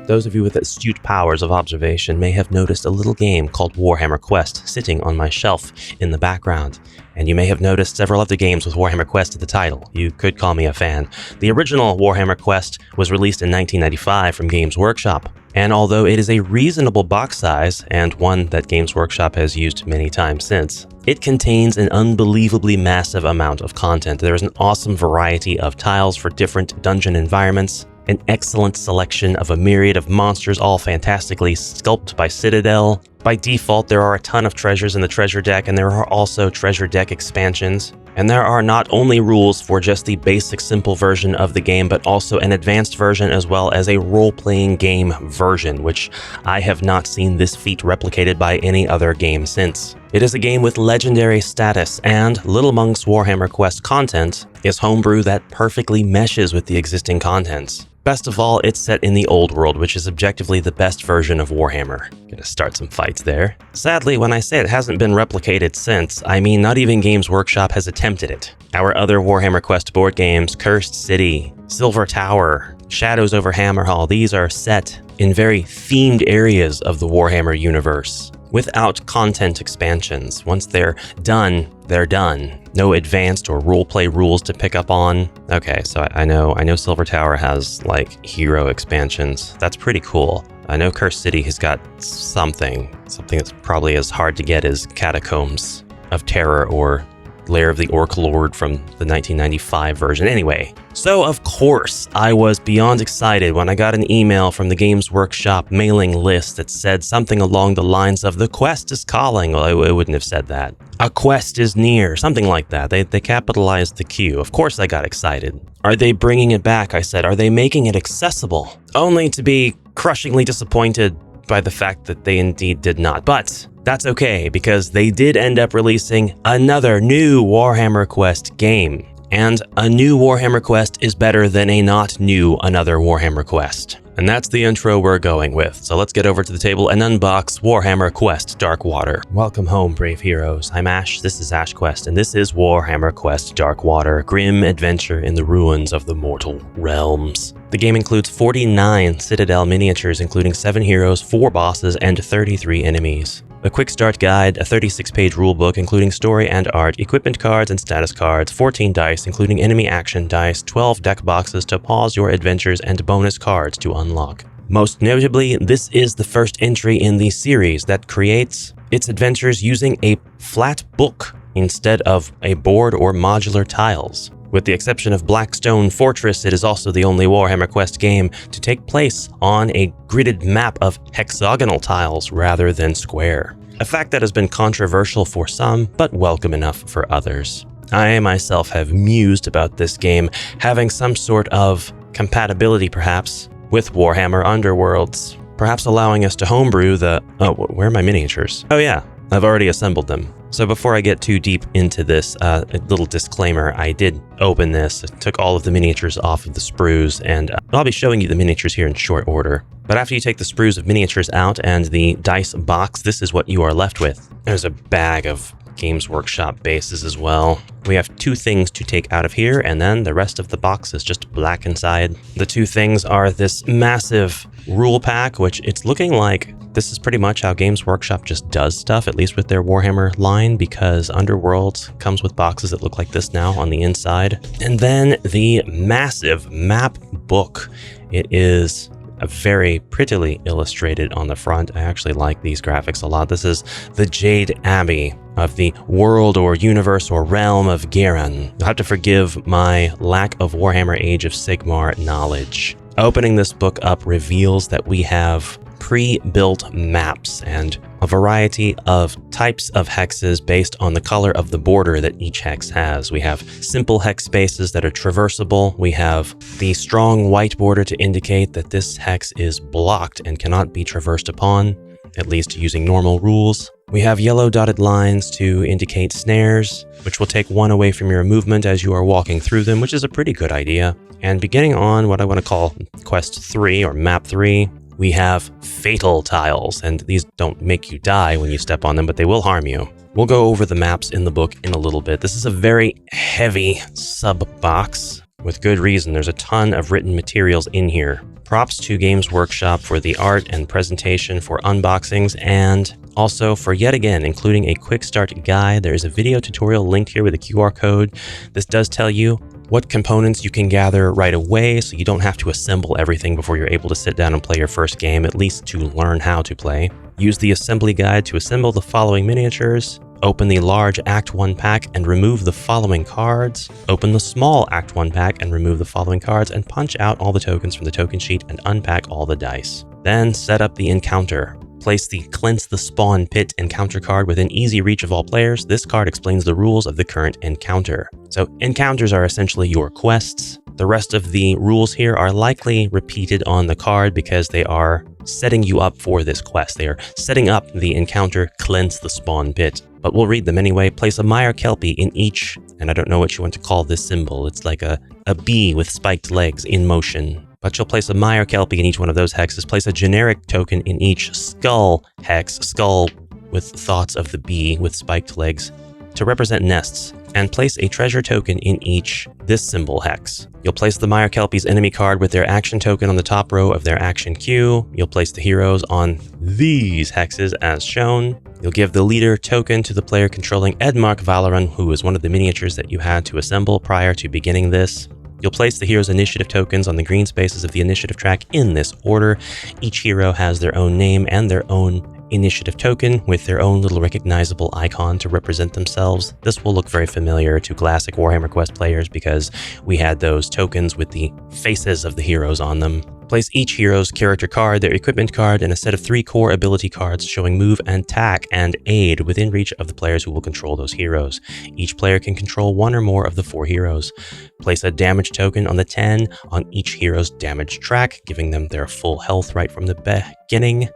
Those of you with astute powers of observation may have noticed a little game called Warhammer Quest sitting on my shelf in the background. And you may have noticed several other games with Warhammer Quest at the title. You could call me a fan. The original Warhammer Quest was released in 1995 from Games Workshop. And although it is a reasonable box size, and one that Games Workshop has used many times since, it contains an unbelievably massive amount of content. There is an awesome variety of tiles for different dungeon environments, an excellent selection of a myriad of monsters, all fantastically sculpted by Citadel. By default, there are a ton of treasures in the treasure deck, and there are also treasure deck expansions. And there are not only rules for just the basic simple version of the game, but also an advanced version as well as a role-playing game version, which I have not seen this feat replicated by any other game since. It is a game with legendary status, and Little Monk's Warhammer Quest content is homebrew that perfectly meshes with the existing contents. Best of all, it's set in the old world, which is objectively the best version of Warhammer. Gonna start some fights there. Sadly, when I say it hasn't been replicated since, I mean not even Games Workshop has attempted it. Our other Warhammer Quest board games, Cursed City, Silver Tower, Shadows over Hammerhall, these are set in very themed areas of the Warhammer universe, without content expansions. Once they're done, they're done. No advanced or roleplay rules to pick up on. Okay, so I know Silver Tower has like hero expansions. That's pretty cool. I know Cursed City has got something that's probably as hard to get as Catacombs of Terror or Lair of the Orc Lord from the 1995 version. Anyway, so of course I was beyond excited when I got an email from the Games Workshop mailing list that said something along the lines of "The quest is calling." Well, I wouldn't have said that. "A quest is near," something like that. They capitalized the Q. Of course I got excited. "Are they bringing it back?" I said. "Are they making it accessible?" Only to be crushingly disappointed by the fact that they indeed did not. But that's okay, because they did end up releasing another new Warhammer Quest game. And a new Warhammer Quest is better than a not new another Warhammer Quest. And that's the intro we're going with. So let's get over to the table and unbox Warhammer Quest Darkwater. Welcome home, brave heroes. I'm Ash, this is Ash Quest, and this is Warhammer Quest Darkwater, grim adventure in the ruins of the mortal realms. The game includes 49 Citadel miniatures, including 7 heroes, 4 bosses, and 33 enemies. A quick start guide, a 36-page rulebook including story and art, equipment cards and status cards, 14 dice including enemy action dice, 12 deck boxes to pause your adventures, and bonus cards to unlock. Most notably, this is the first entry in the series that creates its adventures using a flat book instead of a board or modular tiles. With the exception of Blackstone Fortress, it is also the only Warhammer Quest game to take place on a gridded map of hexagonal tiles rather than square. A fact that has been controversial for some, but welcome enough for others. I myself have mused about this game having some sort of compatibility perhaps with Warhammer Underworlds, perhaps allowing us to homebrew the... Oh, where are my miniatures? Oh yeah, I've already assembled them. So before I get too deep into this, a little disclaimer, I did open this, took all of the miniatures off of the sprues, and I'll be showing you the miniatures here in short order. But after you take the sprues of miniatures out and the dice box, this is what you are left with. There's a bag of Games Workshop bases as well. We have 2 things to take out of here, and then the rest of the box is just black inside. The 2 things are this massive rule pack, which it's looking like this is pretty much how Games Workshop just does stuff, at least with their Warhammer line, because Underworld comes with boxes that look like this now on the inside. And then the massive map book. It is very prettily illustrated on the front. I actually like these graphics a lot. This is the Jade Abbey of the world or universe or realm of Garen. You'll have to forgive my lack of Warhammer Age of Sigmar knowledge. Opening this book up reveals that we have pre-built maps and a variety of types of hexes based on the color of the border that each hex has. We have simple hex spaces that are traversable. We have the strong white border to indicate that this hex is blocked and cannot be traversed upon, at least using normal rules. We have yellow dotted lines to indicate snares, which will take 1 away from your movement as you are walking through them, which is a pretty good idea. And beginning on what I want to call Quest 3 or Map 3, we have fatal tiles, and these don't make you die when you step on them, but they will harm you. We'll go over the maps in the book in a little bit. This is a very heavy sub box. With good reason, there's a ton of written materials in here. Props to Games Workshop for the art and presentation for unboxings, and also for yet again including a quick start guide. There is a video tutorial linked here with a QR code. This does tell you what components you can gather right away, so you don't have to assemble everything before you're able to sit down and play your first game, at least to learn how to play. Use the assembly guide to assemble the following miniatures. Open the large Act 1 pack and remove the following cards. Open the small Act 1 pack and remove the following cards, and punch out all the tokens from the token sheet and unpack all the dice. Then set up the encounter. Place the Cleanse the Spawn Pit encounter card within easy reach of all players. This card explains the rules of the current encounter. So encounters are essentially your quests. The rest of the rules here are likely repeated on the card because they are setting you up for this quest. They are setting up the encounter Cleanse the Spawn Pit. But we'll read them anyway. Place a Mire Kelpie in each, and I don't know what you want to call this symbol. It's like a bee with spiked legs in motion. But you'll place a Mire Kelpie in each one of those hexes. Place a generic token in each skull hex, skull with thoughts of the bee with spiked legs, to represent nests. And place a treasure token in each this symbol hex. You'll place the Mire Kelpie's enemy card with their action token on the top row of their action queue. You'll place the heroes on these hexes as shown. You'll give the leader token to the player controlling Edmark Valoran, who is one of the miniatures that you had to assemble prior to beginning this. You'll place the hero's initiative tokens on the green spaces of the initiative track in this order. Each hero has their own name and their own initiative token with their own little recognizable icon to represent themselves. This will look very familiar to classic Warhammer Quest players because we had those tokens with the faces of the heroes on them. Place each hero's character card, their equipment card, and a set of 3 core ability cards showing move and attack and aid within reach of the players who will control those heroes. Each player can control 1 or more of the 4 heroes. Place a damage token on the 10 on each hero's damage track, giving them their full health right from the beginning.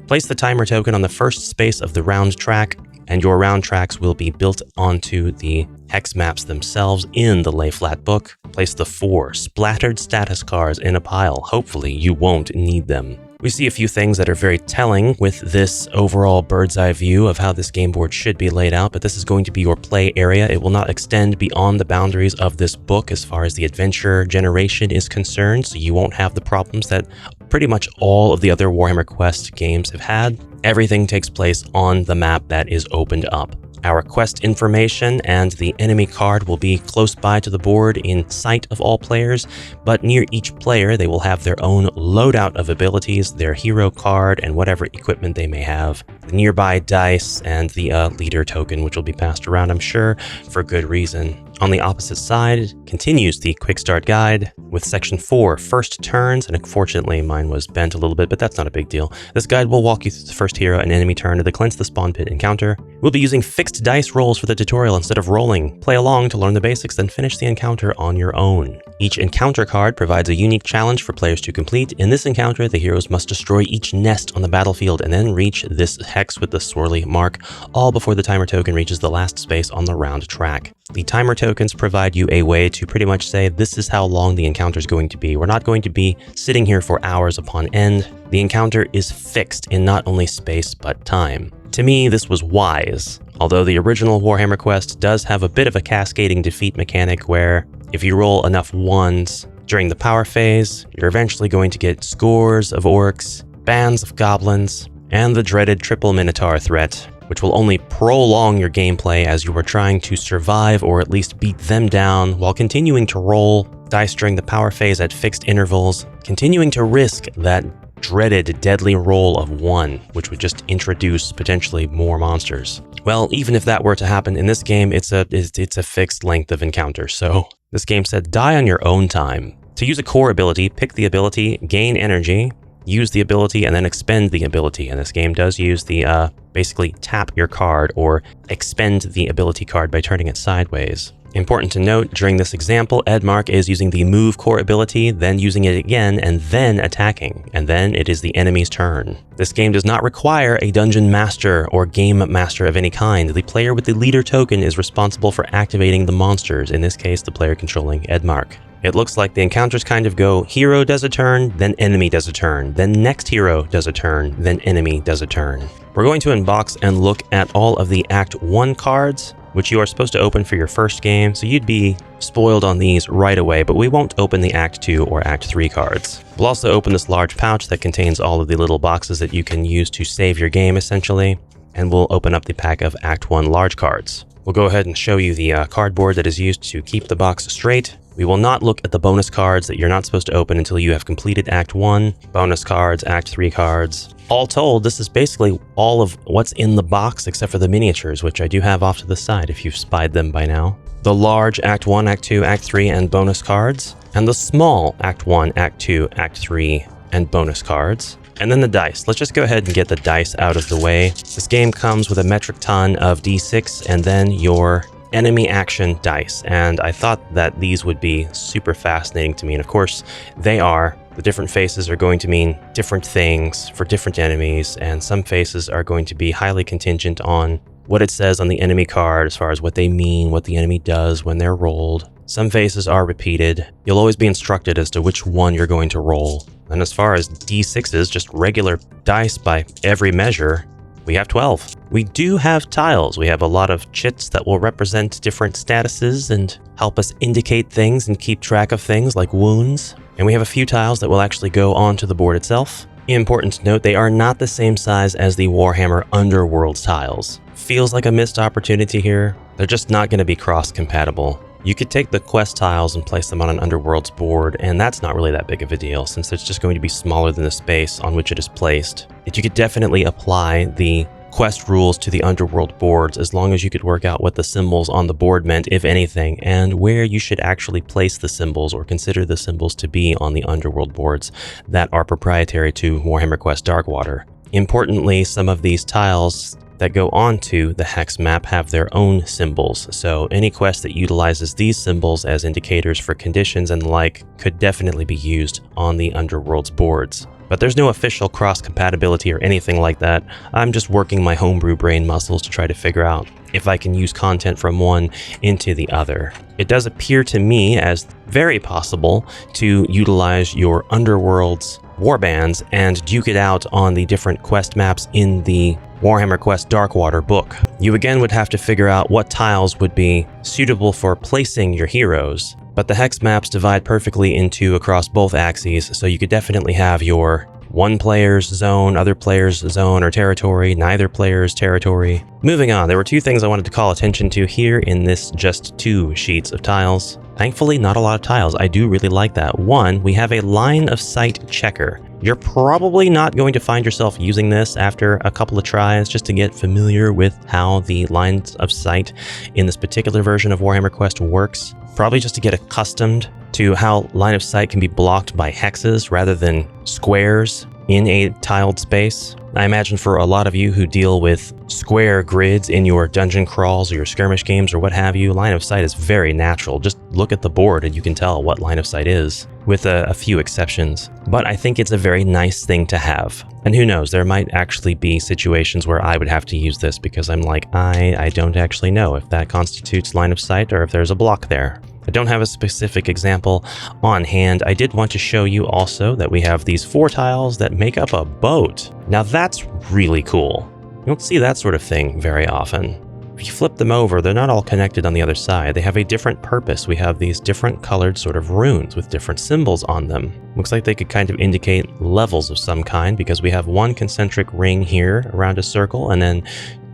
Place the timer token on the first space of the round track, and your round tracks will be built onto the hex maps themselves in the lay flat book. Place the 4 splattered status cards in a pile. Hopefully you won't need them. We see a few things that are very telling with this overall bird's eye view of how this game board should be laid out, but this is going to be your play area. It will not extend beyond the boundaries of this book as far as the adventure generation is concerned, so you won't have the problems that pretty much all of the other Warhammer Quest games have had. Everything takes place on the map that is opened up. Our quest information and the enemy card will be close by to the board in sight of all players, but near each player they will have their own loadout of abilities, their hero card, and whatever equipment they may have, the nearby dice, and the leader token, which will be passed around, I'm sure, for good reason. On the opposite side continues the quick start guide with section 4, first turns, and unfortunately mine was bent a little bit, but that's not a big deal. This guide will walk you through the first hero and enemy turn of the Cleanse the Spawn Pit encounter. We'll be using fixed dice rolls for the tutorial instead of rolling. Play along to learn the basics, then finish the encounter on your own. Each encounter card provides a unique challenge for players to complete. In this encounter, the heroes must destroy each nest on the battlefield and then reach this hex with the swirly mark, all before the timer token reaches the last space on the round track. The timer tokens provide you a way to pretty much say this is how long the encounter is going to be. We're not going to be sitting here for hours upon end. The encounter is fixed in not only space but time. To me, this was wise, although the original Warhammer Quest does have a bit of a cascading defeat mechanic where if you roll enough 1s during the power phase, you're eventually going to get scores of orcs, bands of goblins, and the dreaded triple minotaur threat, which will only prolong your gameplay as you are trying to survive or at least beat them down while continuing to roll dice during the power phase at fixed intervals, continuing to risk that dreaded deadly roll of 1, which would just introduce potentially more monsters. Well, even if that were to happen in this game, it's a fixed length of encounter, so this game said die on your own time. To use a core ability, pick the ability, gain energy, use the ability, and then expend the ability. And this game does use the basically tap your card or expend the ability card by turning it sideways. Important to note, during this example, Edmark is using the move core ability, then using it again, and then attacking, and then it is the enemy's turn. This game does not require a dungeon master or game master of any kind. The player with the leader token is responsible for activating the monsters, in this case the player controlling Edmark. It looks like the encounters kind of go hero does a turn, then enemy does a turn, then next hero does a turn, then enemy does a turn. We're going to unbox and look at all of the Act 1 cards. which you are supposed to open for your first game, so you'd be spoiled on these right away, but we won't open the Act 2 or Act 3 cards. We'll also open this large pouch that contains all of the little boxes that you can use to save your game, essentially, and we'll open up the pack of Act 1 large cards. We'll go ahead and show you the cardboard that is used to keep the box straight. We will not look at the bonus cards that you're not supposed to open until you have completed Act 1, bonus cards, Act 3 cards. All told, this is basically all of what's in the box except for the miniatures, which I do have off to the side if you've spied them by now. The large Act 1, Act 2, Act 3, and bonus cards, and the small Act 1, Act 2, Act 3, and bonus cards. And then the dice. Let's just go ahead and get the dice out of the way. This game comes with a metric ton of D6 and then your enemy action dice. And I thought that these would be super fascinating to me. And of course, they are. The different faces are going to mean different things for different enemies, and some faces are going to be highly contingent on what it says on the enemy card as far as what they mean, what the enemy does when they're rolled. Some faces are repeated. You'll always be instructed as to which one you're going to roll. And as far as D6s, just regular dice by every measure, we have 12. We do have tiles. We have a lot of chits that will represent different statuses and help us indicate things and keep track of things like wounds. And we have a few tiles that will actually go onto the board itself. Important to note, they are not the same size as the Warhammer Underworld tiles. Feels like a missed opportunity here. They're just not going to be cross-compatible. You could take the quest tiles and place them on an Underworld's board, and that's not really that big of a deal since it's just going to be smaller than the space on which it is placed. But you could definitely apply the quest rules to the Underworld boards as long as you could work out what the symbols on the board meant, if anything, and where you should actually place the symbols or consider the symbols to be on the Underworld boards that are proprietary to Warhammer Quest Darkwater. Importantly, some of these tiles that go onto the hex map have their own symbols, so any quest that utilizes these symbols as indicators for conditions and the like could definitely be used on the Underworld's boards. But there's no official cross-compatibility or anything like that. I'm just working my homebrew brain muscles to try to figure out if I can use content from one into the other. It does appear to me as very possible to utilize your Underworld's warbands and duke it out on the different quest maps in the Warhammer Quest Darkwater book. You again would have to figure out what tiles would be suitable for placing your heroes, but the hex maps divide perfectly across both axes, so you could definitely have your one player's zone, other player's zone or territory, neither player's territory. Moving on, there were two things I wanted to call attention to here in this just 2 sheets of tiles. Thankfully, not a lot of tiles. I do really like that. One, we have a line of sight checker. You're probably not going to find yourself using this after a couple of tries just to get familiar with how the lines of sight in this particular version of Warhammer Quest works. Probably just to get accustomed to how line of sight can be blocked by hexes rather than squares in a tiled space. I imagine for a lot of you who deal with square grids in your dungeon crawls or your skirmish games or what have you, line of sight is very natural. Just look at the board and you can tell what line of sight is, with a few exceptions. But I think it's a very nice thing to have. And who knows, there might actually be situations where I would have to use this because I'm like, I don't actually know if that constitutes line of sight or if there's a block there. I don't have a specific example on hand. I did want to show you also that we have these 4 tiles that make up a boat. Now that's really cool. You don't see that sort of thing very often. If you flip them over, they're not all connected on the other side. They have a different purpose. We have these different colored sort of runes with different symbols on them. Looks like they could kind of indicate levels of some kind because we have 1 concentric ring here around a circle and then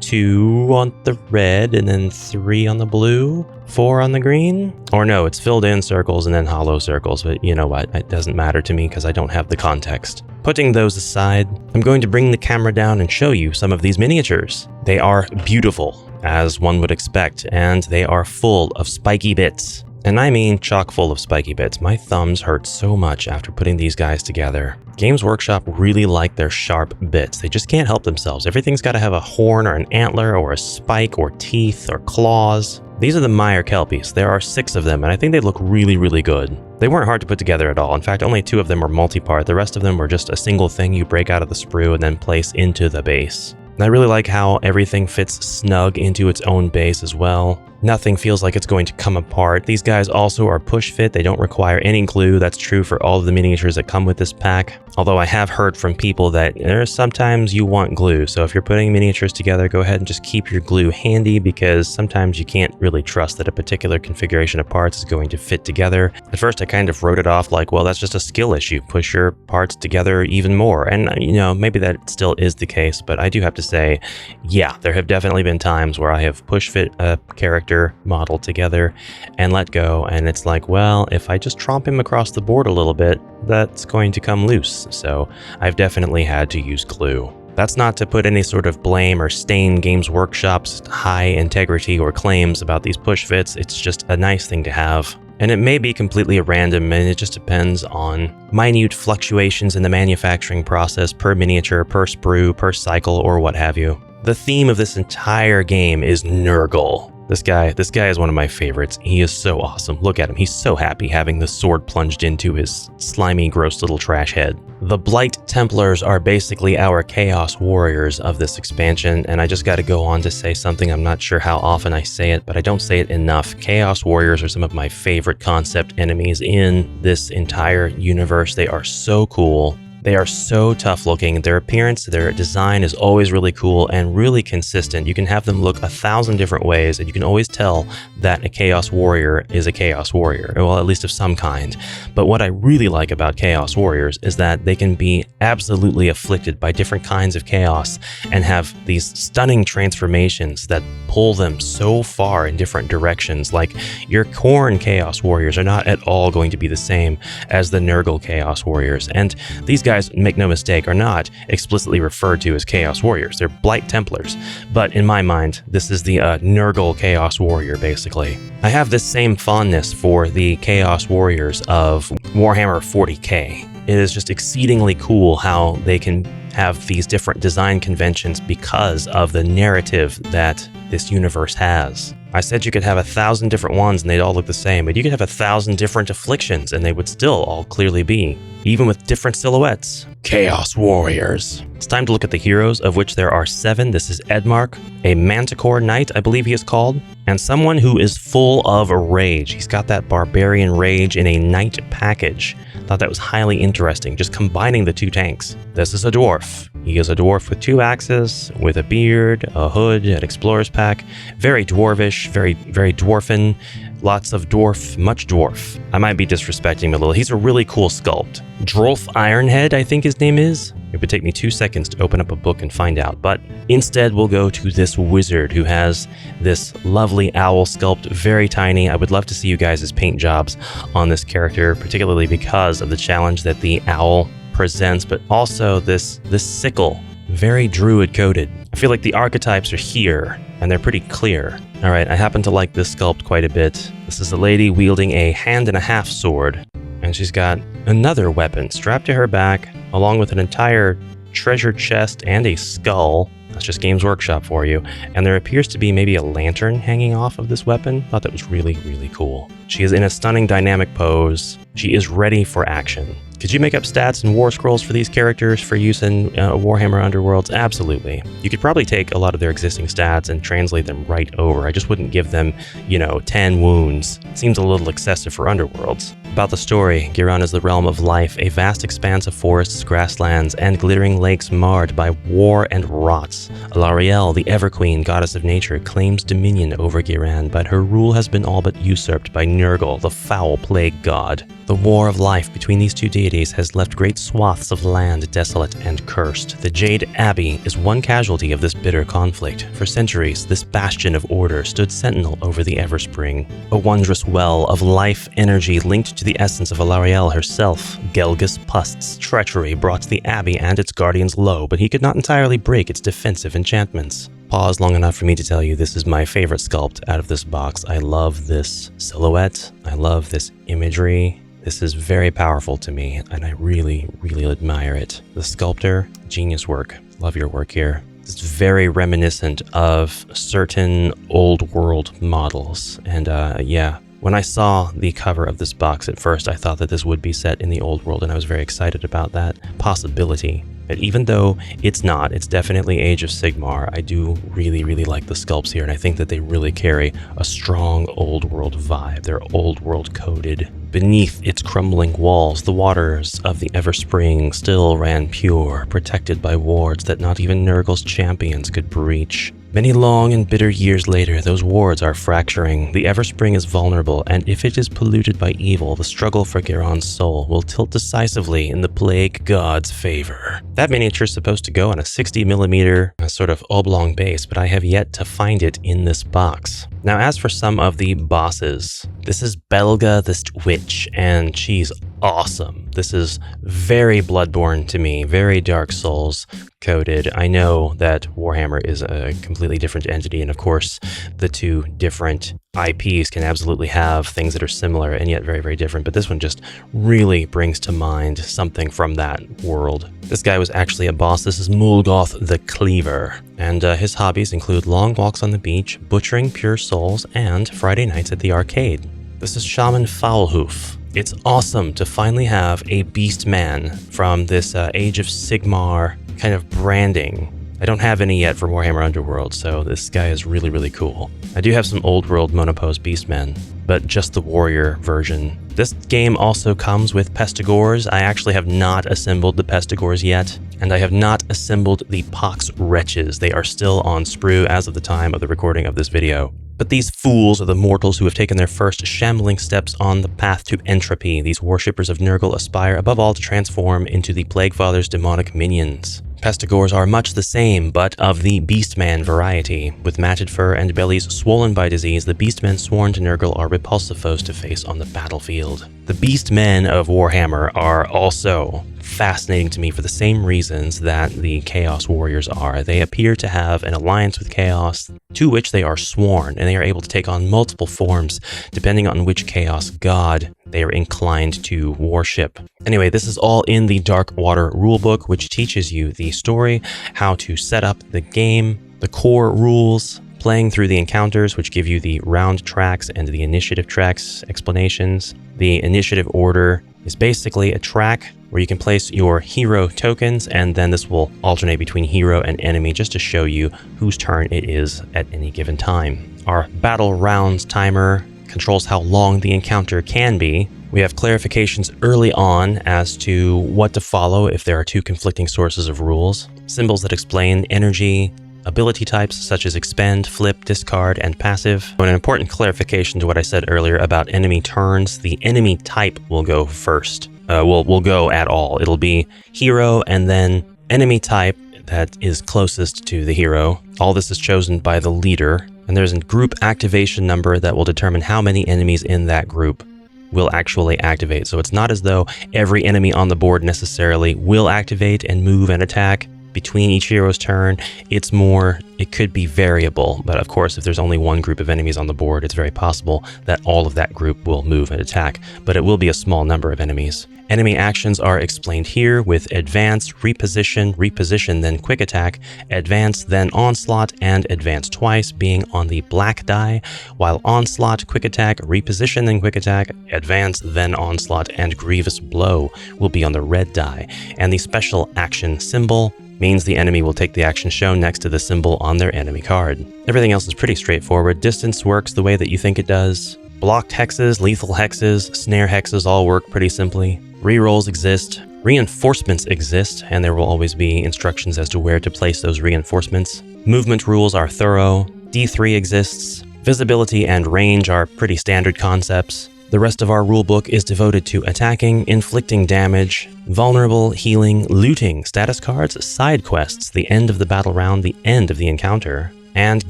2 on the red and then 3 on the blue, 4 on the green. Or no, it's filled in circles and then hollow circles, but you know what, it doesn't matter to me because I don't have the context. Putting those aside, I'm going to bring the camera down and show you some of these miniatures. They are beautiful, as one would expect, and they are full of spiky bits. And I mean chock full of spiky bits. My thumbs hurt so much after putting these guys together. Games Workshop really like their sharp bits. They just can't help themselves. Everything's got to have a horn or an antler or a spike or teeth or claws. These are the Meyer Kelpies. There are 6 of them, and I think they look really, really good. They weren't hard to put together at all. In fact, only 2 of them were multi-part. The rest of them were just a single thing you break out of the sprue and then place into the base. And I really like how everything fits snug into its own base as well. Nothing feels like it's going to come apart. These guys also are push fit. They don't require any glue. That's true for all of the miniatures that come with this pack. Although I have heard from people that there's sometimes you want glue. So if you're putting miniatures together, go ahead and just keep your glue handy, because sometimes you can't really trust that a particular configuration of parts is going to fit together. At first, I kind of wrote it off like, well, that's just a skill issue. Push your parts together even more. And, you know, maybe that still is the case, but I do have to say, yeah, there have definitely been times where I have push fit a character model together and let go. And it's like, well, if I just tromp him across the board a little bit, that's going to come loose. So I've definitely had to use glue. That's not to put any sort of blame or stain Games Workshop's high integrity or claims about these push fits. It's just a nice thing to have. And it may be completely random, and it just depends on minute fluctuations in the manufacturing process per miniature, per sprue, per cycle, or what have you. The theme of this entire game is Nurgle. This guy is one of my favorites. He is so awesome. Look at him. He's so happy having the sword plunged into his slimy, gross little trash head. The Blight Templars are basically our Chaos Warriors of this expansion, and I just got to go on to say something. I'm not sure how often I say it, but I don't say it enough. Chaos Warriors are some of my favorite concept enemies in this entire universe. They are so cool. They are so tough looking. Their appearance, their design is always really cool and really consistent. You can have them look 1,000 different ways, and you can always tell that a Chaos Warrior is a Chaos Warrior, well, at least of some kind. But what I really like about Chaos Warriors is that they can be absolutely afflicted by different kinds of chaos and have these stunning transformations that pull them so far in different directions. Like, your Khorne Chaos Warriors are not at all going to be the same as the Nurgle Chaos Warriors, and these guys, make no mistake, are not explicitly referred to as Chaos Warriors. They're Blight Templars. But in my mind, this is the Nurgle Chaos Warrior, basically. I have this same fondness for the Chaos Warriors of Warhammer 40k. It is just exceedingly cool how they can have these different design conventions because of the narrative that this universe has. I said you could have 1,000 different ones and they'd all look the same, but you could have 1,000 different afflictions and they would still all clearly be, even with different silhouettes. Chaos Warriors. It's time to look at the heroes, of which there are 7. This is Edmark, a Manticore Knight, I believe he is called, and someone who is full of rage. He's got that barbarian rage in a knight package. Thought that was highly interesting, just combining the two tanks. This is a dwarf. He is a dwarf with 2 axes, with a beard, a hood, an explorer's pack. Very dwarvish, very dwarfen. Lots of dwarf, much dwarf. I might be disrespecting him a little. He's a really cool sculpt. Drolf Ironhead, I think his name is. It would take me 2 seconds to open up a book and find out, but instead we'll go to this wizard who has this lovely owl sculpt, very tiny. I would love to see you guys' paint jobs on this character, particularly because of the challenge that the owl presents, but also this sickle, very druid coded. I feel like the archetypes are here and they're pretty clear. All right, I happen to like this sculpt quite a bit. This is a lady wielding a hand-and-a-half sword, and she's got another weapon strapped to her back, along with an entire treasure chest and a skull. That's just Games Workshop for you. And there appears to be maybe a lantern hanging off of this weapon. Thought that was really, really cool. She is in a stunning dynamic pose. She is ready for action. Could you make up stats and war scrolls for these characters for use in Warhammer Underworlds? Absolutely. You could probably take a lot of their existing stats and translate them right over. I just wouldn't give them, 10 wounds. Seems a little excessive for Underworlds. About the story, Giran is the realm of life, a vast expanse of forests, grasslands, and glittering lakes marred by war and rot. Alarielle, the Everqueen, goddess of nature, claims dominion over Giran, but her rule has been all but usurped by Nurgle, the foul plague god. The war of life between these two deities has left great swaths of land desolate and cursed. The Jade Abbey is one casualty of this bitter conflict. For centuries, this bastion of order stood sentinel over the Everspring, a wondrous well of life energy linked to the essence of Alarielle herself. Gelgus Pust's treachery brought the Abbey and its guardians low, but he could not entirely break its defensive enchantments. Pause long enough for me to tell you this is my favorite sculpt out of this box. I love this silhouette. I love this imagery. This is very powerful to me, and I really, really admire it. The sculptor, genius work. Love your work here. It's very reminiscent of certain old world models. And yeah, When I saw the cover of this box at first, I thought that this would be set in the old world, and I was very excited about that possibility. But even though it's not, it's definitely Age of Sigmar, I do really, really like the sculpts here, and I think that they really carry a strong old world vibe. They're old world coded. Beneath its crumbling walls, the waters of the Everspring still ran pure, protected by wards that not even Nurgle's champions could breach. Many long and bitter years later, those wards are fracturing. The Everspring is vulnerable, and if it is polluted by evil, the struggle for Geron's soul will tilt decisively in the Plague God's favor. That miniature is supposed to go on a 60mm sort of oblong base, but I have yet to find it in this box. Now, as for some of the bosses, this is Belga the Witch, and she's awesome. This is very Bloodborne to me, very Dark Souls coded. I know that Warhammer is a completely different entity, and of course, the two different IPs can absolutely have things that are similar and yet very, very different, but this one just really brings to mind something from that world. This guy was actually a boss. This is Mulgoth the Cleaver, and his hobbies include long walks on the beach, butchering pure souls, and Friday nights at the arcade. This is Shaman Foulhoof. It's awesome to finally have a beast man from this Age of Sigmar kind of branding. I don't have any yet for Warhammer Underworld, so this guy is really, really cool. I do have some old world monopose beastmen, but just the warrior version. This game also comes with Pestigores. I actually have not assembled the Pestigores yet, and I have not assembled the Pox Wretches. They are still on sprue as of the time of the recording of this video. But these fools are the mortals who have taken their first shambling steps on the path to entropy. These worshippers of Nurgle aspire above all to transform into the Plaguefather's demonic minions. Pestigores are much the same, but of the Beastman variety. With matted fur and bellies swollen by disease, the Beastmen sworn to Nurgle are repulsive foes to face on the battlefield. The Beastmen of Warhammer are also fascinating to me for the same reasons that the Chaos Warriors are. They appear to have an alliance with Chaos, to which they are sworn, and they are able to take on multiple forms depending on which Chaos god they are inclined to worship. Anyway, this is all in the Darkwater rulebook, which teaches you the story, how to set up the game, the core rules, playing through the encounters, which give you the round tracks and the initiative tracks explanations. The initiative order is basically a track where you can place your hero tokens, and then this will alternate between hero and enemy just to show you whose turn it is at any given time. Our battle rounds timer controls how long the encounter can be. We have clarifications early on as to what to follow if there are two conflicting sources of rules. Symbols that explain energy, ability types such as expend, flip, discard, and passive. An important clarification to what I said earlier about enemy turns, the enemy type will go first. Will go at all. It'll be hero and then enemy type that is closest to the hero. All this is chosen by the leader, and there's a group activation number that will determine how many enemies in that group will actually activate. So it's not as though every enemy on the board necessarily will activate and move and attack between each hero's turn. It's more, it could be variable, but of course if there's only one group of enemies on the board, it's very possible that all of that group will move and attack, but it will be a small number of enemies. Enemy actions are explained here with advance, reposition, then quick attack, advance, then onslaught, and advance twice being on the black die, while onslaught, quick attack, reposition, then quick attack, advance, then onslaught, and grievous blow will be on the red die. And the special action symbol means the enemy will take the action shown next to the symbol on their enemy card. Everything else is pretty straightforward. Distance works the way that you think it does. Blocked hexes, lethal hexes, snare hexes all work pretty simply. Rerolls exist, reinforcements exist, and there will always be instructions as to where to place those reinforcements. Movement rules are thorough, D3 exists, visibility and range are pretty standard concepts. The rest of our rulebook is devoted to attacking, inflicting damage, vulnerable, healing, looting, status cards, side quests, the end of the battle round, the end of the encounter, and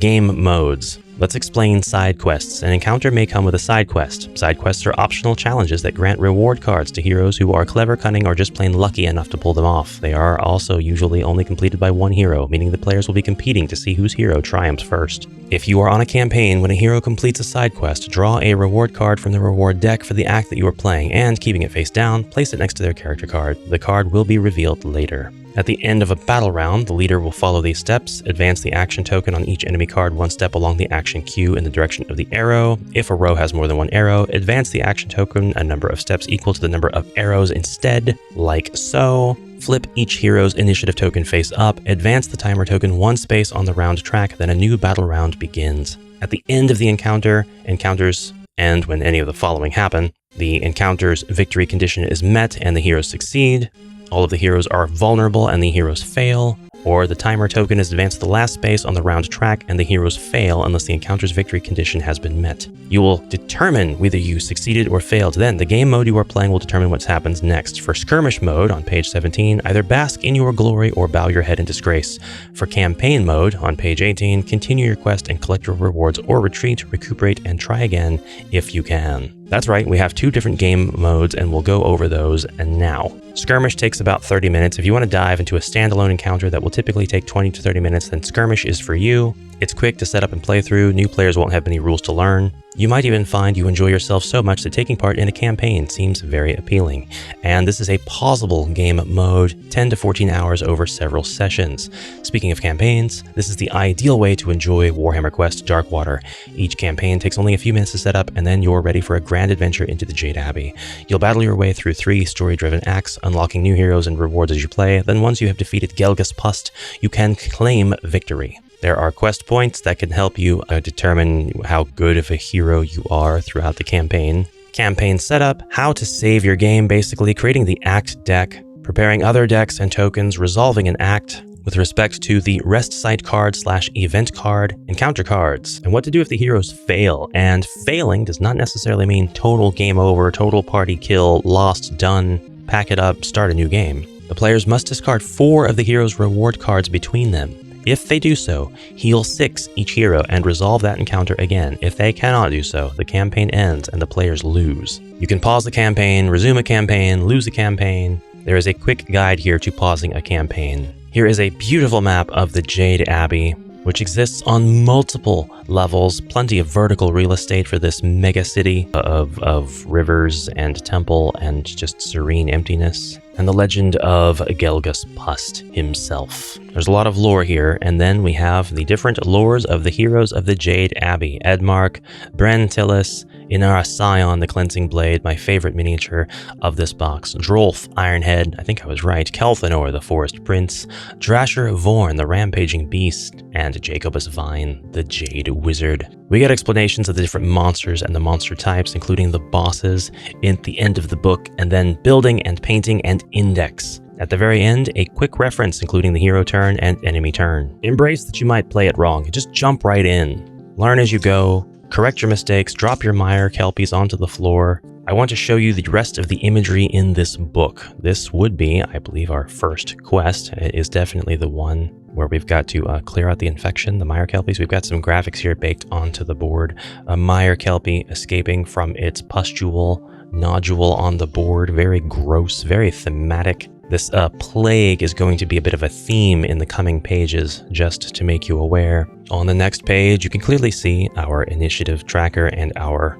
game modes. Let's explain side quests. An encounter may come with a side quest. Side quests are optional challenges that grant reward cards to heroes who are clever, cunning, or just plain lucky enough to pull them off. They are also usually only completed by one hero, meaning the players will be competing to see whose hero triumphs first. If you are on a campaign, when a hero completes a side quest, draw a reward card from the reward deck for the act that you are playing, and keeping it face down, place it next to their character card. The card will be revealed later. At the end of a battle round, the leader will follow these steps. Advance the action token on each enemy card one step along the action queue in the direction of the arrow. If a row has more than one arrow, advance the action token a number of steps equal to the number of arrows instead, like so. Flip each hero's initiative token face up. Advance the timer token one space on the round track, then a new battle round begins. At the end of the encounters end when any of the following happen. The encounter's victory condition is met and the heroes succeed. All of the heroes are vulnerable and the heroes fail, or the timer token is advanced to the last space on the round track and the heroes fail unless the encounter's victory condition has been met. You will determine whether you succeeded or failed. Then the game mode you are playing will determine what happens next. For skirmish mode on page 17, either bask in your glory or bow your head in disgrace. For campaign mode on page 18, continue your quest and collect your rewards, or retreat, recuperate, and try again if you can. That's right, we have 2 different game modes and we'll go over those now. Skirmish takes about 30 minutes. If you want to dive into a standalone encounter that will typically take 20 to 30 minutes, then Skirmish is for you. It's quick to set up and play through. New players won't have many rules to learn. You might even find you enjoy yourself so much that taking part in a campaign seems very appealing. And this is a pausable game mode, 10 to 14 hours over several sessions. Speaking of campaigns, this is the ideal way to enjoy Warhammer Quest Darkwater. Each campaign takes only a few minutes to set up, and then you're ready for a grand adventure into the Jade Abbey. You'll battle your way through 3 story-driven acts, unlocking new heroes and rewards as you play. Then once you have defeated Gelgus Pust, you can claim victory. There are quest points that can help you determine how good of a hero you are throughout the campaign. Campaign setup, how to save your game, basically creating the act deck, preparing other decks and tokens, resolving an act with respect to the rest site card / event card, encounter cards, and what to do if the heroes fail. And failing does not necessarily mean total game over, total party kill, lost, done, pack it up, start a new game. The players must discard 4 of the hero's reward cards between them. If they do so, heal 6 each hero and resolve that encounter again. If they cannot do so, the campaign ends and the players lose. You can pause the campaign, resume a campaign, lose a campaign. There is a quick guide here to pausing a campaign. Here is a beautiful map of the Jade Abbey, which exists on multiple levels, plenty of vertical real estate for this mega city of rivers and temple and just serene emptiness, and the legend of Gelgus Pust himself. There's a lot of lore here, and then we have the different lores of the heroes of the Jade Abbey. Edmark, Bren Tillis, Inara Scion, the Cleansing Blade, my favorite miniature of this box. Drolf, Ironhead, I think I was right, Kelthanor, the Forest Prince, Drasher Vorn, the Rampaging Beast, and Jacobus Vine, the Jade Wizard. We get explanations of the different monsters and the monster types, including the bosses, at the end of the book, and then building and painting and index. At the very end, a quick reference including the hero turn and enemy turn. Embrace that you might play it wrong. Just jump right in. Learn as you go. Correct your mistakes, drop your mire kelpies onto the floor. I want to show you the rest of the imagery in this book. This would be, I believe, our first quest. It is definitely the one where we've got to clear out the infection, the mire kelpies. We've got some graphics here baked onto the board. A mire kelpie escaping from its pustule nodule on the board. Very gross, very thematic. This plague is going to be a bit of a theme in the coming pages, just to make you aware. On the next page, you can clearly see our initiative tracker and our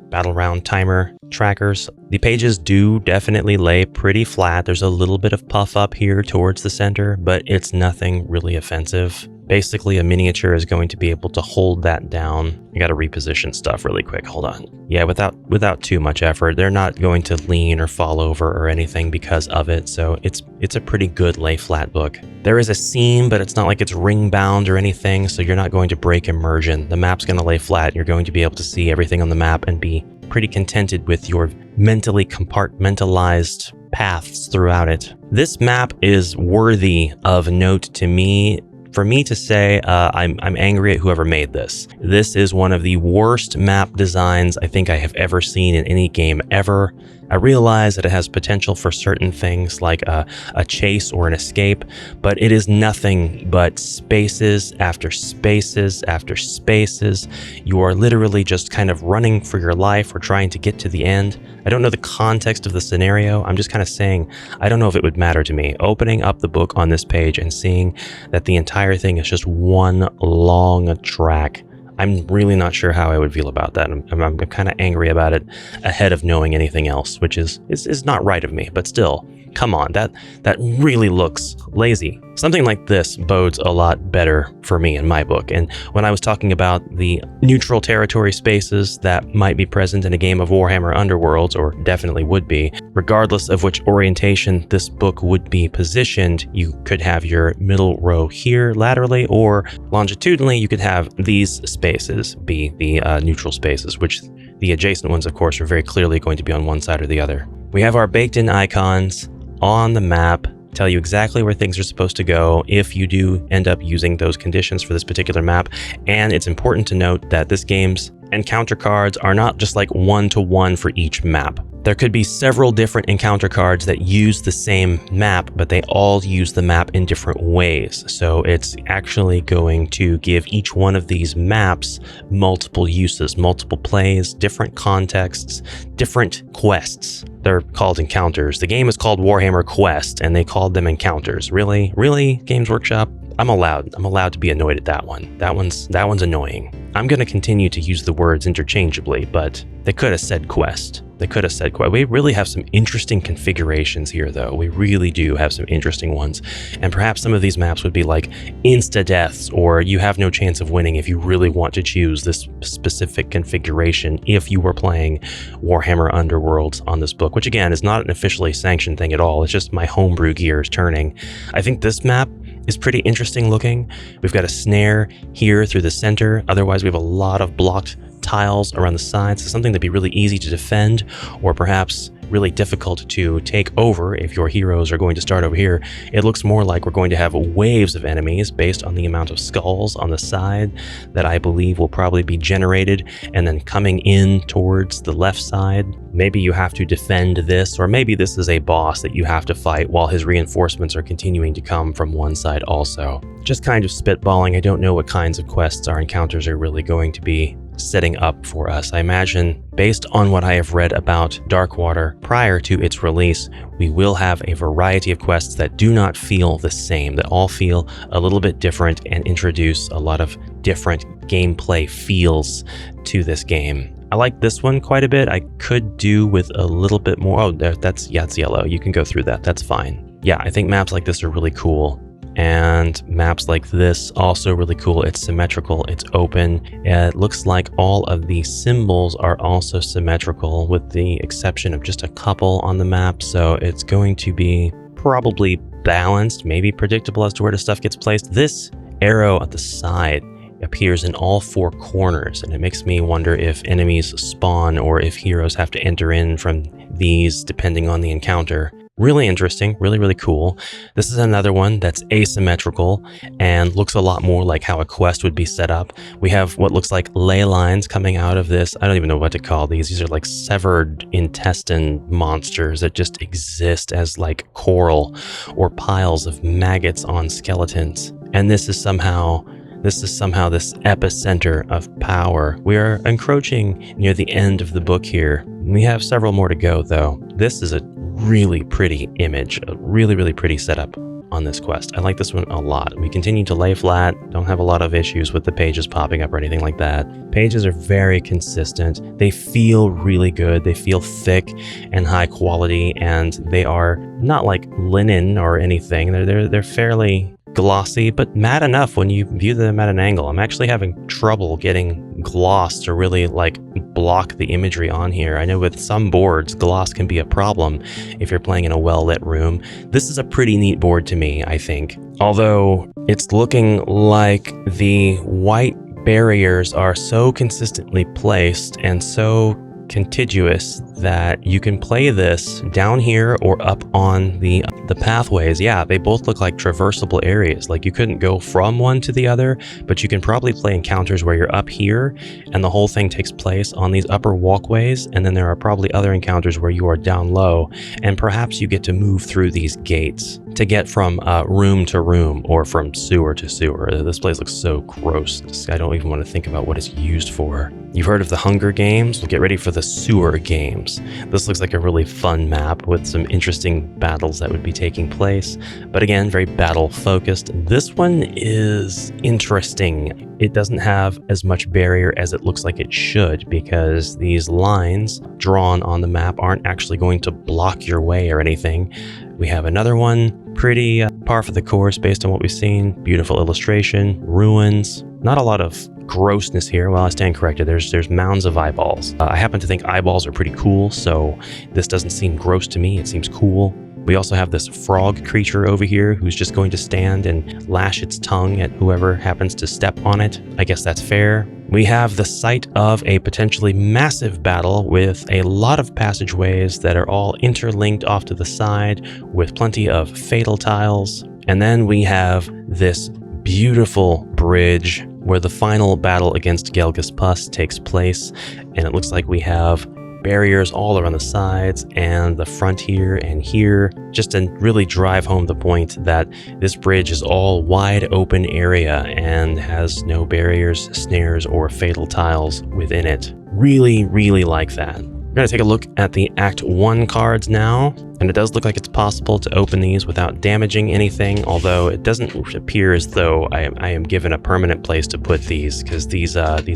battle round timer trackers. The pages do definitely lay pretty flat. There's a little bit of puff up here towards the center, but it's nothing really offensive. Basically, a miniature is going to be able to hold that down. You got to reposition stuff really quick. Hold on. Yeah, without too much effort. They're not going to lean or fall over or anything because of it, so it's a pretty good lay flat book. There is a seam, but it's not like it's ring bound or anything, so you're not going to break immersion. The map's going to lay flat. You're going to be able to see everything on the map and be pretty contented with your mentally compartmentalized paths throughout it. This map is worthy of note to me. For me to say, I'm angry at whoever made this. This is one of the worst map designs I think I have ever seen in any game ever. I realize that it has potential for certain things like a chase or an escape, but it is nothing but spaces after spaces after spaces. You are literally just kind of running for your life or trying to get to the end. I don't know the context of the scenario. I'm just kind of saying, I don't know if it would matter to me. Opening up the book on this page and seeing that the entire thing is just one long track I'm really not sure how I would feel about that. I'm kind of angry about it ahead of knowing anything else, which is not right of me, but still. Come on, that really looks lazy. Something like this bodes a lot better for me in my book. And when I was talking about the neutral territory spaces that might be present in a game of Warhammer Underworlds, or definitely would be, regardless of which orientation this book would be positioned, you could have your middle row here laterally, or longitudinally, you could have these spaces be the neutral spaces, which the adjacent ones, of course, are very clearly going to be on one side or the other. We have our baked-in icons on the map, tell you exactly where things are supposed to go if you do end up using those conditions for this particular map. And it's important to note that this game's encounter cards are not just like one-to-one for each map. There could be several different encounter cards that use the same map, but they all use the map in different ways. So it's actually going to give each one of these maps multiple uses, multiple plays, different contexts, different quests. They're called encounters. The game is called Warhammer Quest, and they called them encounters. Really? Really, Games Workshop? I'm allowed to be annoyed at that one. That one's annoying. I'm going to continue to use the words interchangeably, but they could have said quest. They could have said quest. We really have some interesting configurations here, though. We really do have some interesting ones. And perhaps some of these maps would be like insta-deaths, or you have no chance of winning if you really want to choose this specific configuration if you were playing Warhammer Underworlds on this book, which again is not an officially sanctioned thing at all. It's just my homebrew gears turning. I think this map is pretty interesting looking. We've got a snare here through the center. Otherwise, we have a lot of blocked tiles around the sides. So something that'd be really easy to defend, or perhaps really difficult to take over if your heroes are going to start over here. It looks more like we're going to have waves of enemies based on the amount of skulls on the side that I believe will probably be generated and then coming in towards the left side. Maybe you have to defend this, or maybe this is a boss that you have to fight while his reinforcements are continuing to come from one side also. Just kind of spitballing. I don't know what kinds of quests our encounters are really going to be setting up for us. I imagine, based on what I have read about Darkwater prior to its release, we will have a variety of quests that do not feel the same, that all feel a little bit different and introduce a lot of different gameplay feels to this game. I like this one quite a bit. I could do with a little bit more. Oh, that's yellow. You can go through that. That's fine. Yeah, I think maps like this are really cool. And maps like this also really cool. It's symmetrical, it's open. It looks like all of the symbols are also symmetrical with the exception of just a couple on the map. So it's going to be probably balanced, maybe predictable as to where the stuff gets placed. This arrow at the side appears in all four corners, and it makes me wonder if enemies spawn or if heroes have to enter in from these depending on the encounter. Really interesting, really cool. This is another one that's asymmetrical and looks a lot more like how a quest would be set up. We have what looks like ley lines coming out of this. I don't even know what to call these. These are like severed intestine monsters that just exist as like coral or piles of maggots on skeletons. And this is somehow this epicenter of power. We are encroaching near the end of the book here. We have several more to go, though. This is a really pretty image, a really pretty setup on this quest. I like this one a lot. We continue to lay flat, don't have a lot of issues with the pages popping up or anything like that. Pages are very consistent. They feel really good. They feel thick and high quality, and they are not like linen or anything. They're fairly glossy, but matte enough when you view them at an angle. I'm actually having trouble getting gloss to really like block the imagery on here. I know with some boards, gloss can be a problem if you're playing in a well-lit room. This is a pretty neat board to me, I think. Although it's looking like the white barriers are so consistently placed and so contiguous that you can play this down here or up on the pathways. Yeah, they both look like traversable areas. Like you couldn't go from one to the other, but you can probably play encounters where you're up here and the whole thing takes place on these upper walkways, and then there are probably other encounters where you are down low, and perhaps you get to move through these gates to get from room to room or from sewer to sewer. This place looks so gross. I don't even want to think about what it's used for. You've heard of the Hunger Games? Well, get ready for the Sewer Games. This looks like a really fun map with some interesting battles that would be taking place. But again, very battle focused. This one is interesting. It doesn't have as much barrier as it looks like it should, because these lines drawn on the map aren't actually going to block your way or anything. We have another one, pretty par for the course based on what we've seen. Beautiful illustration, ruins, not a lot of grossness here. Well, I stand corrected. There's mounds of eyeballs. I happen to think eyeballs are pretty cool, so this doesn't seem gross to me. It seems cool. We also have this frog creature over here who's just going to stand and lash its tongue at whoever happens to step on it. I guess that's fair. We have the site of a potentially massive battle with a lot of passageways that are all interlinked off to the side with plenty of fatal tiles. And then we have this beautiful bridge where the final battle against Gelgus Pus takes place, and it looks like we have barriers all around the sides and the front here and here, just to really drive home the point that this bridge is all wide open area and has no barriers, snares, or fatal tiles within it. Really, really like that. We're going to take a look at the Act 1 cards now, and it does look like it's possible to open these without damaging anything, although it doesn't appear as though I am given a permanent place to put these, because these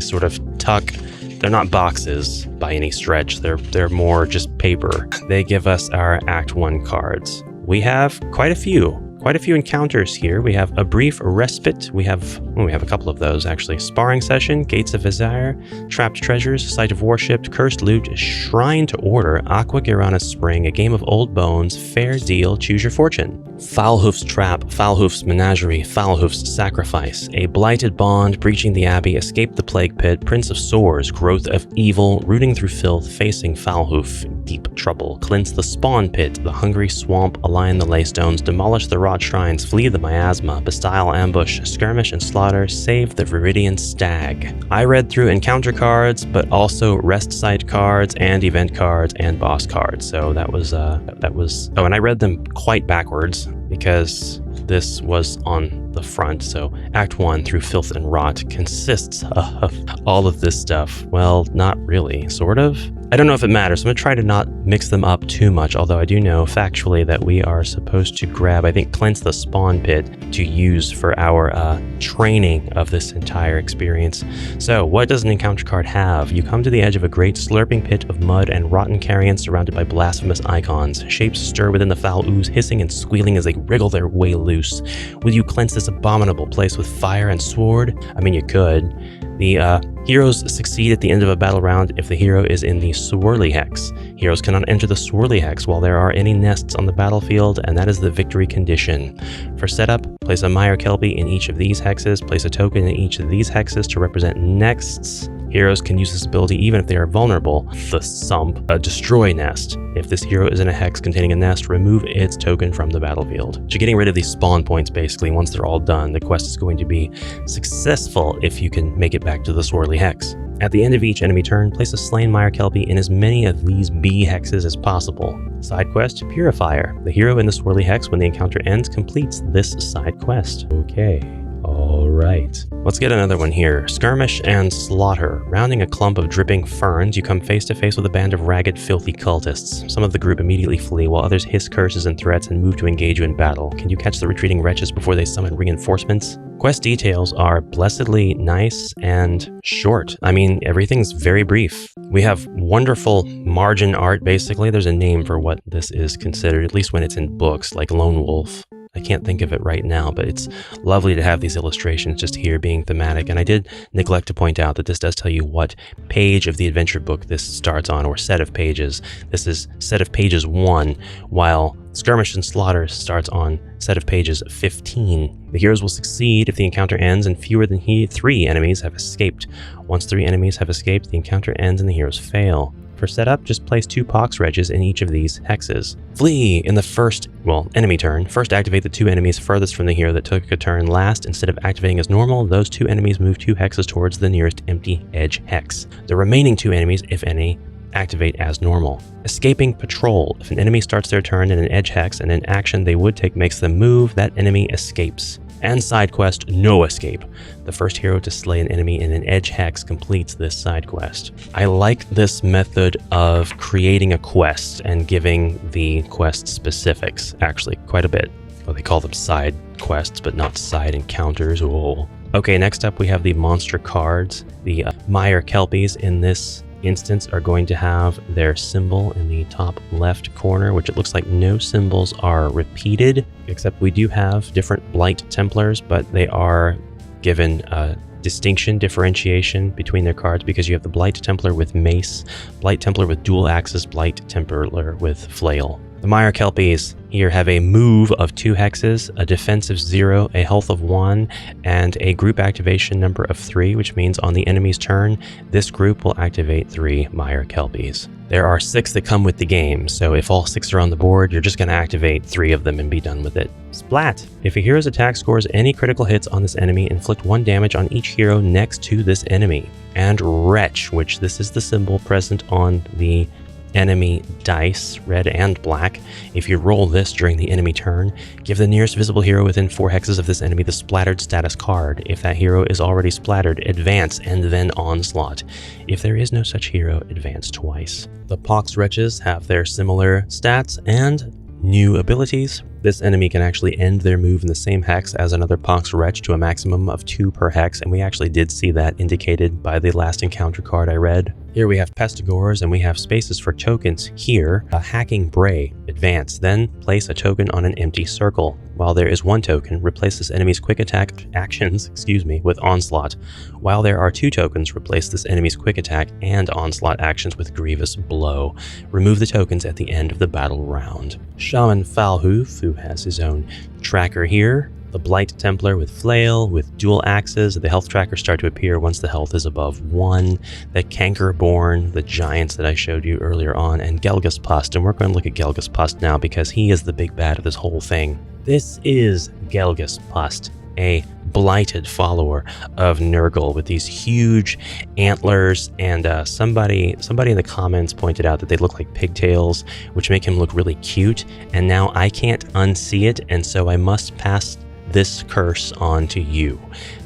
sort of tuck. They're not boxes by any stretch. They're more just paper. They give us our Act 1 cards. We have quite a few encounters here. We have a brief respite. We have a couple of those actually. Sparring session, Gates of Desire, Trapped Treasures, Site of Worship, Cursed Loot, Shrine to Order, Aqua Girana Spring, A Game of Old Bones, Fair Deal, Choose Your Fortune. Foulhoof's Trap, Foulhoof's Menagerie, Foulhoof's Sacrifice, A Blighted Bond, Breaching the Abbey, Escape the Plague Pit, Prince of Sores, Growth of Evil, Rooting Through Filth, Facing Foulhoof, Deep Trouble, Cleanse the Spawn Pit, The Hungry Swamp, Align the Laystones, Demolish the Rod Shrines, Flee the Miasma, Bestile Ambush, Skirmish and Slaughter, Save the Viridian Stag. I read through encounter cards, but also rest site cards and event cards and boss cards. So that was oh, and I read them quite backwards because this was on the front. So Act 1 through Filth and Rot consists of all of this stuff. Well, not really, sort of. I don't know if it matters. I'm going to try to not mix them up too much, although I do know factually that we are supposed to grab, I think, Cleanse the Spawn Pit to use for our training of this entire experience. So, what does an encounter card have? You come to the edge of a great slurping pit of mud and rotten carrion surrounded by blasphemous icons. Shapes stir within the foul ooze, hissing and squealing as they wriggle their way loose. Will you cleanse this abominable place with fire and sword? I mean, you could. The heroes succeed at the end of a battle round if the hero is in the Swirly Hex. Heroes cannot enter the Swirly Hex while there are any nests on the battlefield, and that is the victory condition. For setup, place a Mire Kelpie in each of these hexes, place a token in each of these hexes to represent nests. Heroes can use this ability even if they are vulnerable. The Sump, a Destroy Nest. If this hero is in a hex containing a nest, remove its token from the battlefield. So you're getting rid of these spawn points basically. Once they're all done, the quest is going to be successful if you can make it back to the Swirly Hex. At the end of each enemy turn, place a slain Mire Kelpie in as many of these B hexes as possible. Side quest, Purifier. The hero in the Swirly Hex when the encounter ends completes this side quest. Okay. Alright, let's get another one here. Skirmish and Slaughter. Rounding a clump of dripping ferns, you come face to face with a band of ragged, filthy cultists. Some of the group immediately flee, while others hiss curses and threats and move to engage you in battle. Can you catch the retreating wretches before they summon reinforcements? Quest details are blessedly nice and short. I mean, everything's very brief. We have wonderful margin art, basically. There's a name for what this is considered, at least when it's in books, like Lone Wolf. I can't think of it right now, but it's lovely to have these illustrations just here being thematic. And I did neglect to point out that this does tell you what page of the adventure book this starts on, or set of pages. This is set of pages 1, while Skirmish and Slaughter starts on set of pages 15. The heroes will succeed if the encounter ends and fewer than 3 enemies have escaped. Once 3 enemies have escaped, the encounter ends and the heroes fail. For setup, just place 2 pox reges in each of these hexes. Flee in the first, enemy turn. First activate the 2 enemies furthest from the hero that took a turn last. Instead of activating as normal, those 2 enemies move 2 hexes towards the nearest empty edge hex. The remaining 2 enemies, if any, activate as normal. Escaping Patrol. If an enemy starts their turn in an edge hex and an action they would take makes them move, that enemy escapes. And side quest, No Escape. The first hero to slay an enemy in an edge hex completes this side quest. I like this method of creating a quest and giving the quest specifics, actually, quite a bit. Well, they call them side quests, but not side encounters. Oh. Okay, next up we have the monster cards. The Mire Kelpies in this instance are going to have their symbol in the top left corner, which it looks like no symbols are repeated, except we do have different Blight Templars, but they are given a differentiation between their cards because you have the Blight Templar with Mace, Blight Templar with Dual Axes, Blight Templar with Flail. The Mire Kelpies here have a move of 2 hexes, a defensive 0, a health of 1, and a group activation number of 3, which means on the enemy's turn, this group will activate 3 Mire Kelpies. There are 6 that come with the game, so if all 6 are on the board, you're just going to activate 3 of them and be done with it. Splat! If a hero's attack scores any critical hits on this enemy, inflict 1 damage on each hero next to this enemy. And Wretch, which this is the symbol present on the enemy dice, red and black. If you roll this during the enemy turn, give the nearest visible hero within 4 hexes of this enemy the splattered status card. If that hero is already splattered, advance and then onslaught. If there is no such hero, advance twice. The Pox Wretches have their similar stats and new abilities. This enemy can actually end their move in the same hex as another Pox Wretch to a maximum of 2 per hex, and we actually did see that indicated by the last encounter card I read. Here we have Pestigores, and we have spaces for tokens here. A Hacking Bray, advance, then place a token on an empty circle. While there is 1 token, replace this enemy's quick attack actions, with Onslaught. While there are 2 tokens, replace this enemy's quick attack and Onslaught actions with Grievous Blow. Remove the tokens at the end of the battle round. Shaman Falhoof, who has his own tracker here. The Blight Templar with Flail, with dual axes. The health trackers start to appear once the health is above 1. The Cankerborn, the giants that I showed you earlier on, and Gelgus Pust. And we're going to look at Gelgus Pust now because he is the big bad of this whole thing. This is Gelgus Pust, a blighted follower of Nurgle with these huge antlers, and somebody in the comments pointed out that they look like pigtails, which make him look really cute, and now I can't unsee it, and so I must pass this curse on to you.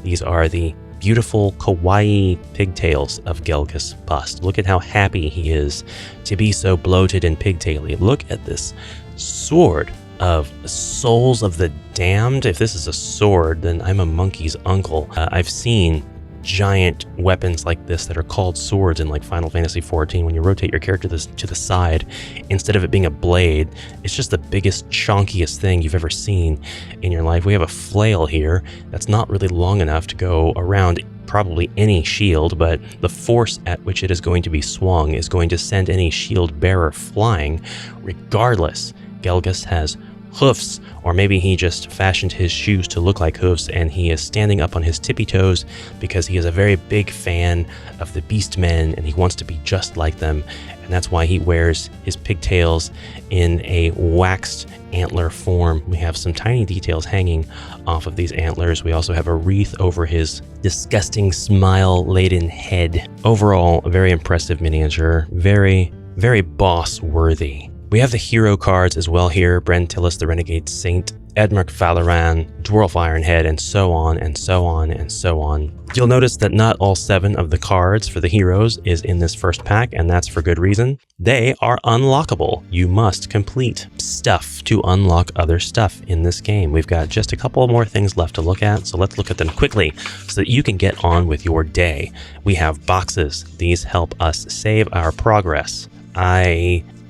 These are the beautiful kawaii pigtails of Gelgus Pust. Look at how happy he is to be so bloated and pigtaily. Look at this sword of Souls of the Damned. If this is a sword, then I'm a monkey's uncle. I've seen giant weapons like this that are called swords in like Final Fantasy XIV. When you rotate your character to the side, instead of it being a blade, it's just the biggest, chonkiest thing you've ever seen in your life. We have a flail here that's not really long enough to go around probably any shield, but the force at which it is going to be swung is going to send any shield bearer flying regardless. Gelgus has hoofs, or maybe he just fashioned his shoes to look like hoofs, and he is standing up on his tippy toes because he is a very big fan of the Beastmen and he wants to be just like them, and that's why he wears his pigtails in a waxed antler form. We have some tiny details hanging off of these antlers. We also have a wreath over his disgusting smile-laden head. Overall, a very impressive miniature, very, very boss-worthy. We have the hero cards as well here: Bren Tillis, the Renegade Saint, Edmurk Valoran, Dwarf Ironhead, and so on and so on and so on. You'll notice that not all 7 of the cards for the heroes is in this first pack, and that's for good reason. They are unlockable. You must complete stuff to unlock other stuff in this game. We've got just a couple more things left to look at, so let's look at them quickly so that you can get on with your day. We have boxes. These help us save our progress.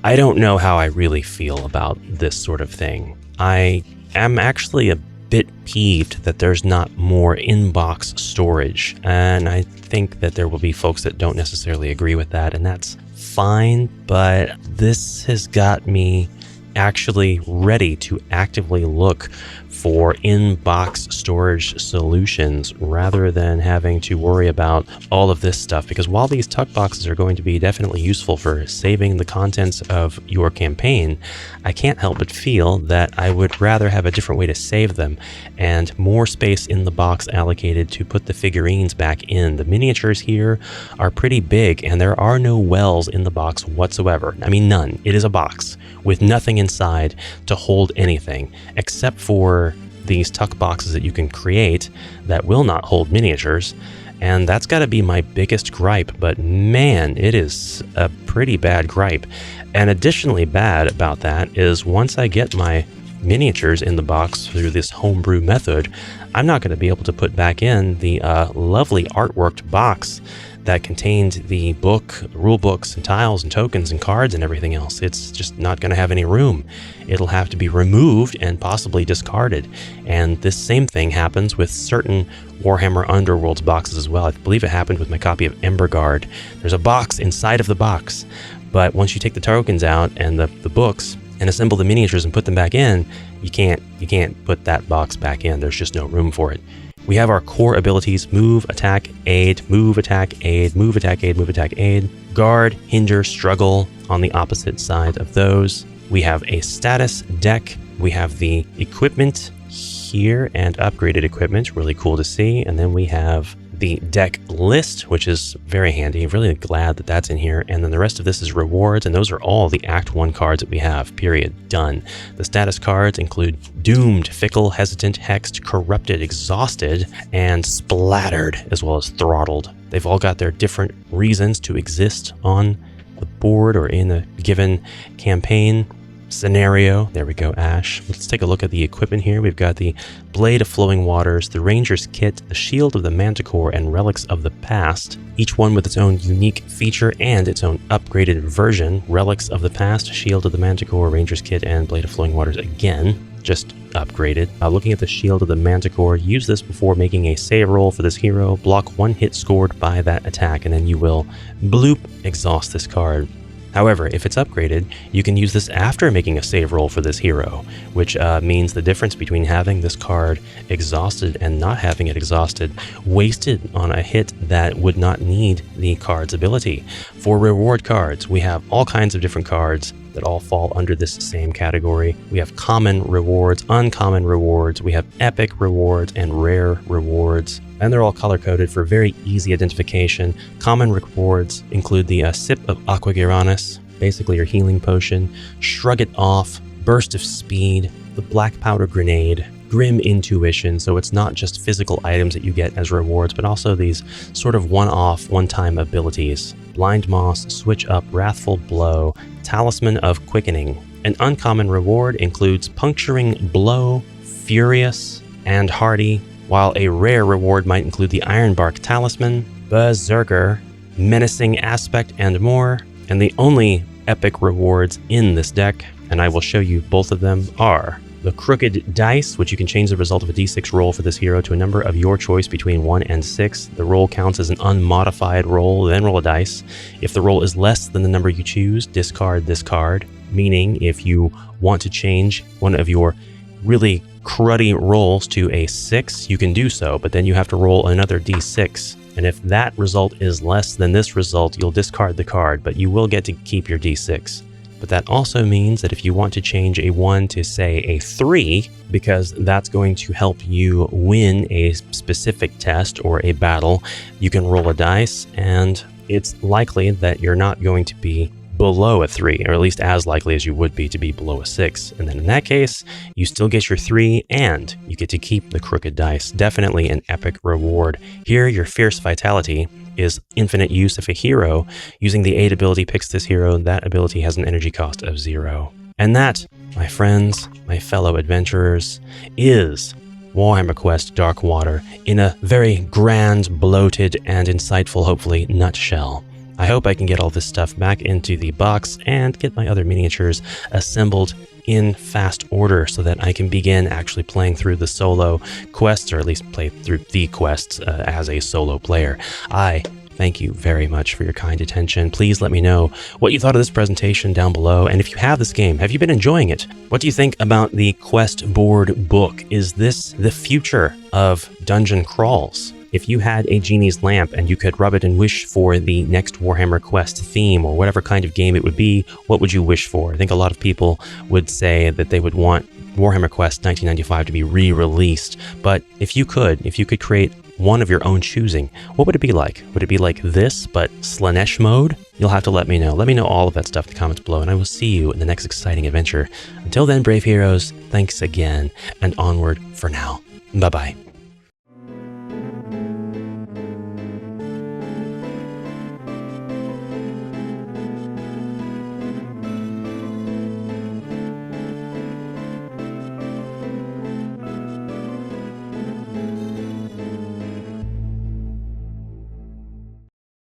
I don't know how I really feel about this sort of thing. I am actually a bit peeved that there's not more in-box storage, and I think that there will be folks that don't necessarily agree with that, and that's fine, but this has got me actually ready to actively look for in-box storage solutions rather than having to worry about all of this stuff, because while these tuck boxes are going to be definitely useful for saving the contents of your campaign, I can't help but feel that I would rather have a different way to save them and more space in the box allocated to put the figurines back in. The miniatures here are pretty big and there are no wells in the box whatsoever. I mean, none. It is a box with nothing inside to hold anything except for these tuck boxes that you can create that will not hold miniatures. And that's got to be my biggest gripe, but man, it is a pretty bad gripe. And additionally bad about that is once I get my miniatures in the box through this homebrew method, I'm not going to be able to put back in the lovely artworked box that contained the book, rule books, and tiles, and tokens, and cards, and everything else. It's just not going to have any room. It'll have to be removed and possibly discarded. And this same thing happens with certain Warhammer Underworlds boxes as well. I believe it happened with my copy of Emberguard. There's a box inside of the box, but once you take the tokens out and the books and assemble the miniatures and put them back in, you can't put that box back in. There's just no room for it. We have our core abilities: move, attack, aid, move, attack, aid, move, attack, aid, move, attack, aid, guard, hinder, struggle on the opposite side of those. We have a status deck. We have the equipment here and upgraded equipment, really cool to see. And then we have the deck list, which is very handy. Really glad that that's in here. And then the rest of this is rewards, and those are all the Act 1 cards that we have, period, done. The status cards include Doomed, Fickle, Hesitant, Hexed, Corrupted, Exhausted, and Splattered, as well as Throttled. They've all got their different reasons to exist on the board or in a given campaign scenario. There we go, Ash. Let's take a look at the equipment here. We've got the Blade of Flowing Waters, the Ranger's Kit, the Shield of the Manticore, and Relics of the Past, each one with its own unique feature and its own upgraded version. Relics of the Past, Shield of the Manticore, Ranger's Kit, and Blade of Flowing Waters again, just upgraded. Looking at the Shield of the Manticore, use this before making a save roll for this hero. Block one hit scored by that attack, and then you will bloop exhaust this card. However, if it's upgraded, you can use this after making a save roll for this hero, which means the difference between having this card exhausted and not having it exhausted wasted on a hit that would not need the card's ability. For reward cards, we have all kinds of different cards that all fall under this same category. We have common rewards, uncommon rewards, we have epic rewards, and rare rewards. And they're all color-coded for very easy identification. Common rewards include the Sip of Aquagiranus, basically your healing potion, Shrug It Off, Burst of Speed, the Black Powder Grenade, Grim Intuition, so it's not just physical items that you get as rewards, but also these sort of one-off, one-time abilities. Blind Moss, Switch Up, Wrathful Blow, Talisman of Quickening. An uncommon reward includes Puncturing Blow, Furious, and Hardy, while a rare reward might include the Ironbark Talisman, Berserker, Menacing Aspect, and more. And the only epic rewards in this deck, and I will show you both of them, are the Crooked Dice, which you can change the result of a d6 roll for this hero to a number of your choice between 1 and 6. The roll counts as an unmodified roll, then roll a dice. If the roll is less than the number you choose, discard this card, meaning if you want to change one of your really cruddy rolls to a 6, you can do so, but then you have to roll another d6. And if that result is less than this result, you'll discard the card, but you will get to keep your d6. But that also means that if you want to change a 1 to, say, a 3, because that's going to help you win a specific test or a battle, you can roll a dice, and it's likely that you're not going to be below a 3, or at least as likely as you would be to be below a 6. And then in that case, you still get your 3, and you get to keep the Crooked Dice. Definitely an epic reward. Here, your Fierce Vitality is infinite use. If a hero using the aid ability picks this hero, that ability has an energy cost of 0. And that, my friends, my fellow adventurers, is Warhammer Quest Darkwater in a very grand, bloated, and insightful, hopefully, nutshell. I hope I can get all this stuff back into the box and get my other miniatures assembled in fast order so that I can begin actually playing through the solo quests, or at least play through the quests as a solo player. I thank you very much for your kind attention. Please let me know what you thought of this presentation down below, and if you have this game, have you been enjoying it? What do you think about the quest board book? Is this the future of dungeon crawls? If you had a genie's lamp and you could rub it and wish for the next Warhammer Quest theme or whatever kind of game it would be, what would you wish for? I think a lot of people would say that they would want Warhammer Quest 1995 to be re-released. But if you could create one of your own choosing, what would it be like? Would it be like this, but Slanesh mode? You'll have to let me know. Let me know all of that stuff in the comments below, and I will see you in the next exciting adventure. Until then, brave heroes, thanks again, and onward for now. Bye-bye.